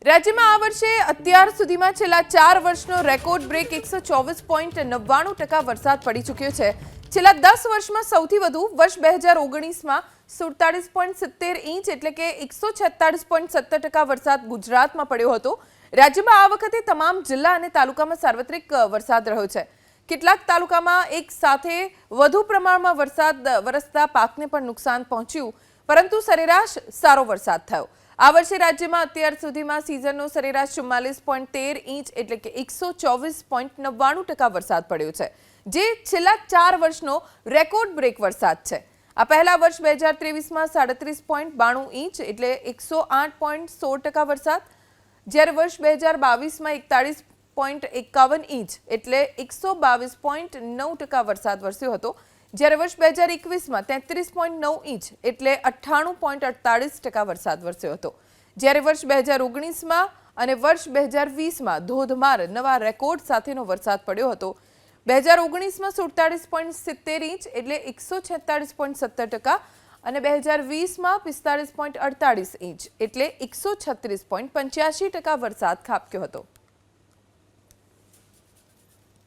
રાજ્યમાં આ વર્ષે અત્યાર સુધીમાં છેલ્લા 4 વર્ષનો રેકોર્ડ બ્રેક 124.99% વરસાદ પડી ચૂક્યો છે। છેલ્લા 10 વર્ષમાં સૌથી વધુ વર્ષ 2019માં 47.70 ઇંચ એટલે કે 146.70% વરસાદ ગુજરાતમાં પડ્યો હતો। રાજ્યમાં આ વખતે તમામ જિલ્લા અને તાલુકામાં સાર્વત્રિક વરસાદ રહ્યો છે। કેટલાક તાલુકામાં એક સાથે વધુ પ્રમાણમાં વરસાદ વરસતા પાકને પણ નુકસાન પહોંચ્યું, પરંતુ સરેરાશ સારો વરસાદ થયો। આ વર્ષે રાજ્યમાં અત્યાર સુધીમાં સિઝનનો સરેરાશ 44.13 ઇંચ એટલે કે 124.99% વરસાદ પડ્યો છે, જે છેલ્લા 4 વર્ષનો રેકોર્ડ બ્રેક વરસાદ છે। આ પહેલા વર્ષ 2023માં 37.92 ઇંચ એટલે 108.16% વરસાદ, જ્યારે વર્ષ 2022માં 41.51 ઇંચ એટલે 122.9% વરસાદ વરસ્યો હતો, જ્યારે વર્ષ 2021માં 33.9 ઇંચ એટલે 98.48% વરસાદ વરસ્યો હતો, જ્યારે વર્ષ 2019માં અને વર્ષ 2020માં ધોધમાર નવા રેકોર્ડ સાથેનો વરસાદ પડ્યો હતો। 2019માં 47.70 ઇંચ એટલે 146.70% અને 2020માં 45.48 ઇંચ એટલે 136.85% વરસાદ ખાબક્યો હતો।